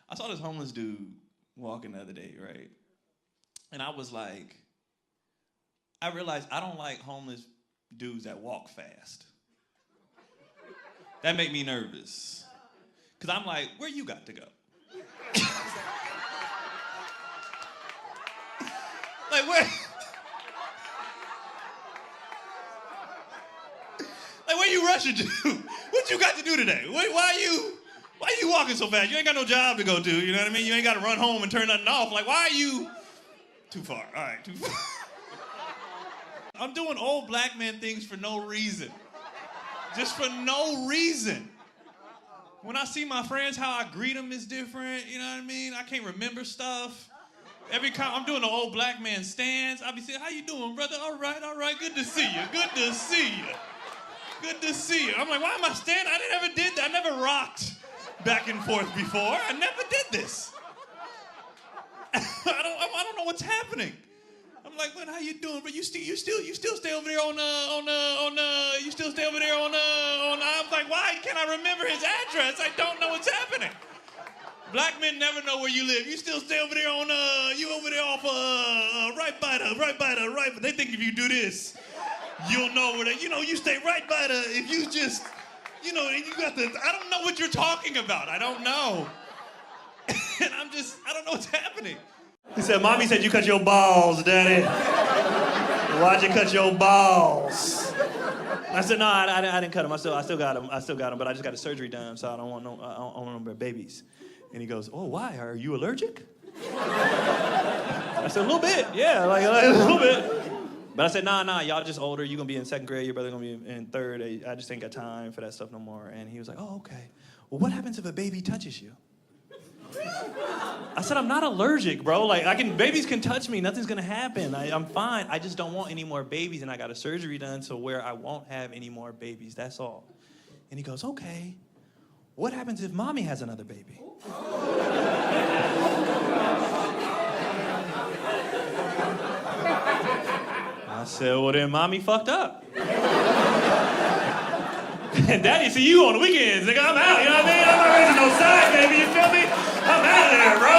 I saw this homeless dude walking the other day, right? And I was like, I realized I don't like homeless dudes that walk fast. That make me nervous. Cause I'm like, where you got to go? Like where? Like where you rushing to? What you got to do today? Why are you walking so fast? You ain't got no job to go to, you know what I mean? You ain't got to run home and turn nothing off. Like why are you too far? All right, too far. I'm doing old black man things for no reason. Just for no reason. When I see my friends, how I greet them is different, you know what I mean? I can't remember stuff. Every time I'm doing the old black man stance, I be saying, how you doing, brother? All right, good to see you, good to see you. Good to see you. I'm like, why am I standing? I never did that. I never rocked back and forth before. I never did this. I don't know what's happening. I'm like, what? How you doing? But you still stay over there you still stay over there on. I'm like, why can't I remember his address? I don't know what's happening. Black men never know where you live. You still stay over there on you over there off right. They think if you do this, you'll know where you stay right by the. If you just, you got the. I don't know what you're talking about. I don't know. And I don't know what's happening. He said, Mommy said you cut your balls, Daddy. Why'd you cut your balls? I said, no, I didn't cut them. I still got them, but I just got a surgery done, so I don't want no babies. And he goes, oh, why? Are you allergic? I said, a little bit, yeah, like a little bit. But I said, nah, y'all just older. You're going to be in second grade. Your brother's going to be in third. I just ain't got time for that stuff no more. And he was like, oh, okay. Well, what happens if a baby touches you? I said, I'm not allergic, bro. Like, babies can touch me. Nothing's going to happen. I'm fine. I just don't want any more babies. And I got a surgery done so where I won't have any more babies. That's all. And he goes, okay. What happens if Mommy has another baby? I said, well, then Mommy fucked up. And Daddy see you on the weekends, nigga. I'm out, you know what I mean? I'm not raising no side, baby, you feel me? I'm out of there, bro.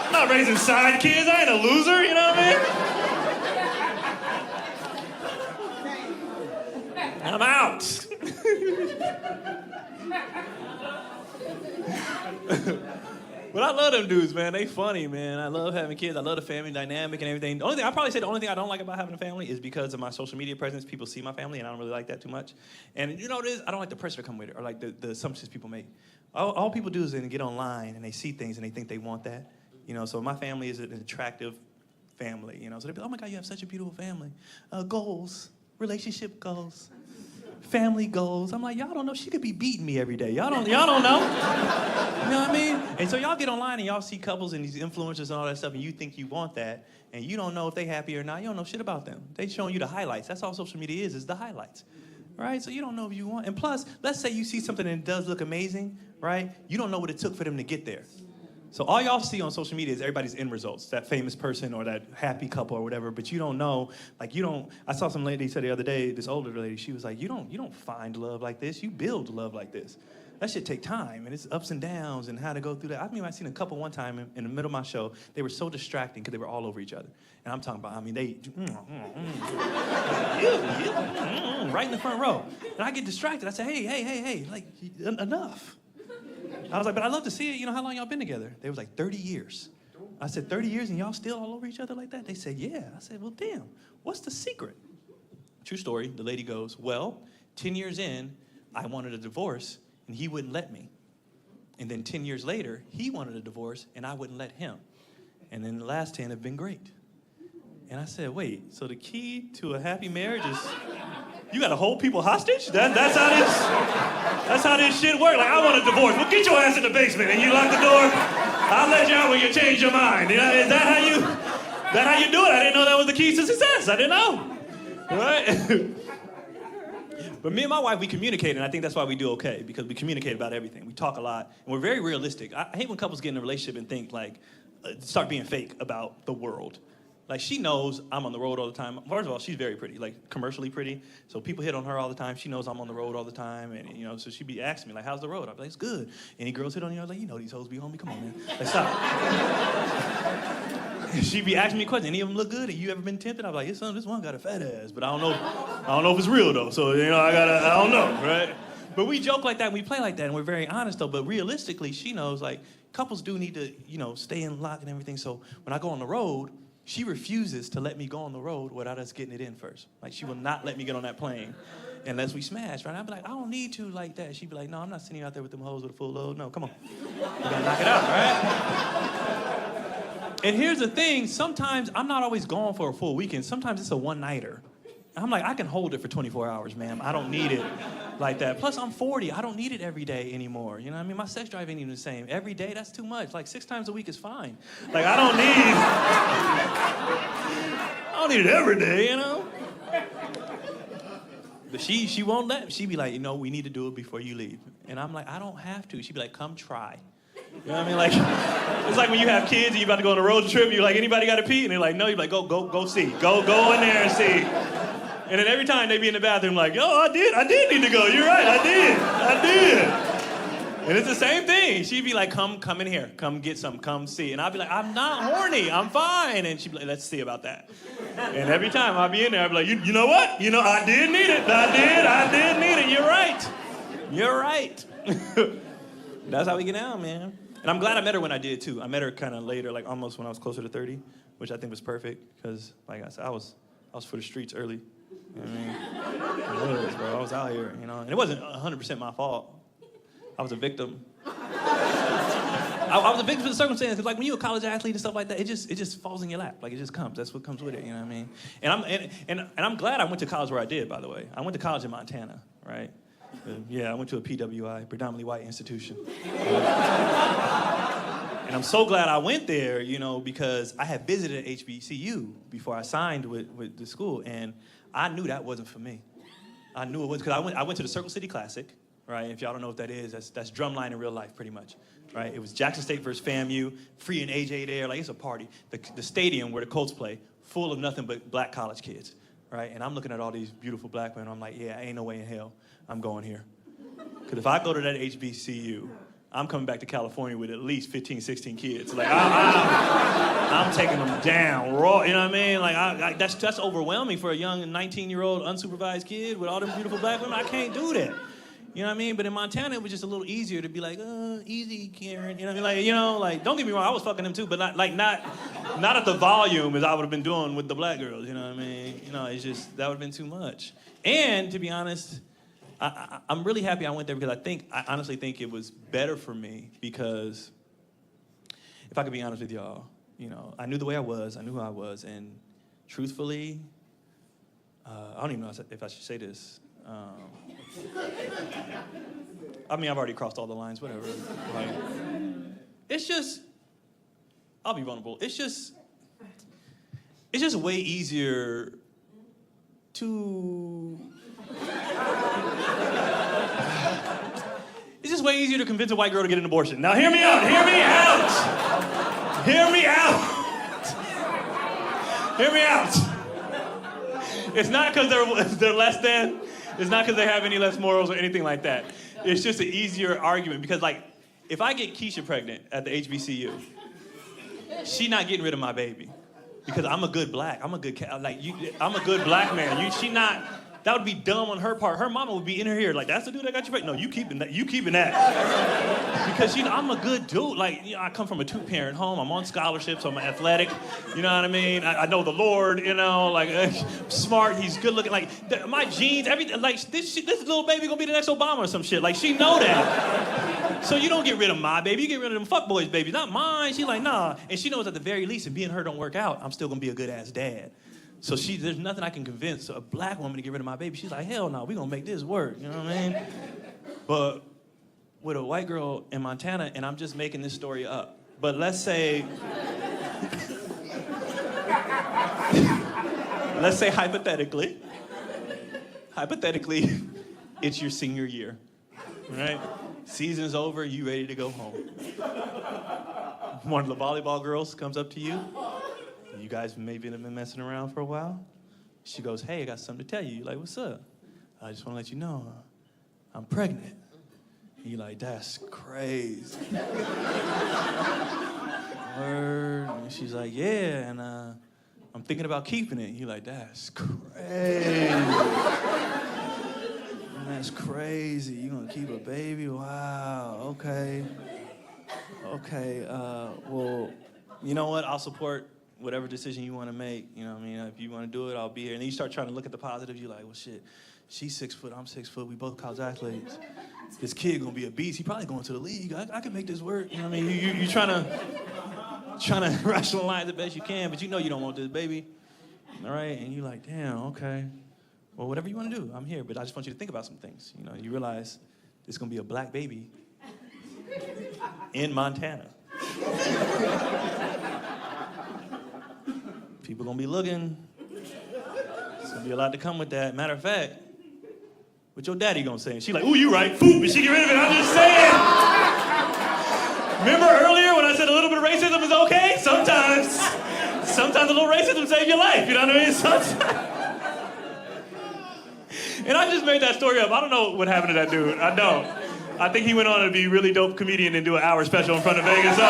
I'm not raising side kids. I ain't a loser, you know what I mean? I'm out. But I love them dudes, man. They funny, man. I love having kids. I love the family dynamic and everything. The only thing I don't like about having a family is because of my social media presence. People see my family, and I don't really like that too much. And you know what it is? I don't like the pressure to come with it, or like the assumptions people make. All people do is then get online and they see things and they think they want that. So my family is an attractive family. So they be, oh my God, you have such a beautiful family. Goals, relationship goals. Family goals. I'm like, y'all don't know. She could be beating me every day. Y'all don't know. You know what I mean? And so y'all get online and y'all see couples and these influencers and all that stuff, and you think you want that, and you don't know if they happy or not. You don't know shit about them. They showing you the highlights. That's all social media is the highlights. Right? So you don't know if you want. And plus, let's say you see something and it does look amazing, right? You don't know what it took for them to get there. So all y'all see on social media is everybody's end results, that famous person or that happy couple or whatever, but you don't know, I saw some lady said the other day, this older lady, she was like, you don't find love like this, you build love like this. That shit take time, and it's ups and downs and how to go through that. I seen a couple one time in the middle of my show, they were so distracting because they were all over each other. And I'm talking about, they, right in the front row. And I get distracted, I say, hey, like, enough. I was like, but I love to see it. How long y'all been together? They was like 30 years. I said, 30 years and y'all still all over each other like that? They said, yeah. I said, well, damn, what's the secret? True story. The lady goes, well, 10 years in, I wanted a divorce and he wouldn't let me. And then 10 years later, he wanted a divorce and I wouldn't let him. And then the last 10 have been great. And I said, wait, so the key to a happy marriage is you gotta hold people hostage? That's how this shit works. Like, I want a divorce. Well, get your ass in the basement and you lock the door. I'll let you out when you change your mind. Is that how you do it? I didn't know that was the key to success. I didn't know. Right? But me and my wife, we communicate, and I think that's why we do okay, because we communicate about everything. We talk a lot, and we're very realistic. I hate when couples get in a relationship and think, start being fake about the world. Like, she knows I'm on the road all the time. First of all, she's very pretty, like, commercially pretty. So people hit on her all the time. She knows I'm on the road all the time. And, you know, so she'd be asking me, like, how's the road? I'd be like, it's good. Any girls hit on you? I was like, you know these hoes be on me. Come on, man. Like, stop. She'd be asking me questions. Any of them look good? Have you ever been tempted? I'd be like, yes, this one got a fat ass. But I don't know if it's real, though. So, you know, I don't know, right? But we joke like that, and we play like that, and we're very honest, though. But realistically, she knows, like, couples do need to, you know, stay in lock and everything. So when I go on the road, she refuses to let me go on the road without us getting it in first. Like, she will not let me get on that plane unless we smash, right? I'd be like, I don't need to like that. She'd be like, no, I'm not sending you out there with them hoes with a full load. No, come on. We gotta knock it out, right? And here's the thing. Sometimes I'm not always gone for a full weekend. Sometimes it's a one-nighter. I'm like, I can hold it for 24 hours, ma'am. I don't need it like that. Plus, I'm 40. I don't need it every day anymore. You know what I mean? My sex drive ain't even the same. Every day, that's too much. Like, 6 times a week is fine. Like, I don't need it every day, you know? But she won't let me. She'd be like, you know, we need to do it before you leave. And I'm like, I don't have to. She'd be like, come try. You know what I mean? Like, it's like when you have kids and you're about to go on a road trip, you're like, anybody got to pee? And they're like, no. You're like, go see. Go in there and see. And then every time they be in the bathroom like, oh, I did need to go. You're right, I did. And it's the same thing. She'd be like, come in here. Come get some, come see. And I'd be like, I'm not horny, I'm fine. And she'd be like, let's see about that. And every time I'd be in there, I'd be like, you know what? You know, I did need it. I did need it. You're right. That's how we get down, man. And I'm glad I met her when I did, too. I met her kind of later, like almost when I was closer to 30, which I think was perfect. Because, like I said, I was for the streets early. You know what I mean? It was, bro. I was out here, you know. And it wasn't 100% my fault. I was a victim. I was a victim of the circumstances. Because, like, when you're a college athlete and stuff like that, it just falls in your lap. Like, it just comes. That's what comes with it, you know what I mean? And I'm glad I went to college where I did, by the way. I went to college in Montana, right? Yeah, I went to a PWI, predominantly white institution. And I'm so glad I went there, you know, because I had visited HBCU before I signed with the school, and I knew that wasn't for me. I knew it was, because I went to the Circle City Classic, right? If y'all don't know what that is, that's drumline in real life, pretty much, right? It was Jackson State versus FAMU, Free and AJ there, like, it's a party. The stadium where the Colts play, full of nothing but black college kids, right? And I'm looking at all these beautiful black men, and I'm like, yeah, ain't no way in hell I'm going here. Because if I go to that HBCU, I'm coming back to California with at least 15, 16 kids. Like, I'm taking them down raw, you know what I mean? Like, that's overwhelming for a young 19-year-old unsupervised kid with all them beautiful black women. I can't do that. You know what I mean? But in Montana, it was just a little easier to be like, easy, Karen. You know what I mean? Like, you know, like, don't get me wrong, I was fucking them too, but not at the volume as I would have been doing with the black girls, you know what I mean? You know, it's just, that would have been too much. And, to be honest, I'm really happy I went there because I honestly think it was better for me because, if I could be honest with y'all, you know, I knew the way I was, I knew who I was, and truthfully, I don't even know if I should say this. I mean, I've already crossed all the lines, whatever. Like, it's just, I'll be vulnerable. It's just way easier to... It's just way easier to convince a white girl to get an abortion. Now, hear me out. It's not because they're less than. It's not because they have any less morals or anything like that. It's just an easier argument because, like, if I get Keisha pregnant at the HBCU, she not getting rid of my baby because I'm a good black. I'm a good black man. She not. That would be dumb on her part. Her mama would be in her ear like, that's the dude that got you pregnant. No, you keeping that. Because, you know, I'm a good dude. Like, you know, I come from a 2-parent home. I'm on scholarship, so I'm athletic. You know what I mean? I know the Lord, you know, like, smart. He's good looking. Like, my genes, everything. Like, this little baby gonna be the next Obama or some shit. Like, she know that. So you don't get rid of my baby. You get rid of them fuckboys babies, not mine. She like, nah. And she knows at the very least, if me and her don't work out, I'm still gonna be a good-ass dad. So there's nothing I can convince a black woman to get rid of my baby. She's like, hell no, we're going to make this work. You know what I mean? But with a white girl in Montana, and I'm just making this story up, but let's say hypothetically, it's your senior year, right? Season's over, you ready to go home. One of the volleyball girls comes up to you, You guys maybe have been messing around for a while? She goes, hey, I got something to tell you. You're like, what's up? I just want to let you know I'm pregnant. And you're like, that's crazy. Word. And she's like, yeah, and I'm thinking about keeping it. And you're like, that's crazy. That's crazy. You gonna keep a baby? Wow, okay. Okay, well, you know what? I'll support whatever decision you want to make. You know what I mean? If you want to do it, I'll be here. And then you start trying to look at the positives. You're like, well, shit, she's 6 foot, I'm 6 foot. We both college athletes. This kid gonna be a beast. He probably going to the league. I can make this work. You know what I mean? You trying to rationalize the best you can, but you know you don't want this baby. All right? And you're like, damn, okay. Well, whatever you want to do, I'm here. But I just want you to think about some things. You know, you realize there's gonna be a black baby in Montana. People gonna be looking. There's gonna be a lot to come with that. Matter of fact, what your daddy gonna say? And she like, ooh, you right. Boop, and she get rid of it. I'm just saying. Remember earlier when I said a little bit of racism is okay? Sometimes a little racism saves your life. You know what I mean? Sometimes. And I just made that story up. I don't know what happened to that dude. I don't. I think he went on to be a really dope comedian and do an hour special in front of Vegas. So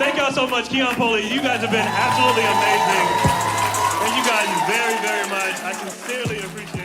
thank y'all so much, Keon, Polee. You guys have been absolutely amazing. Thank you guys very, very much. I sincerely appreciate it.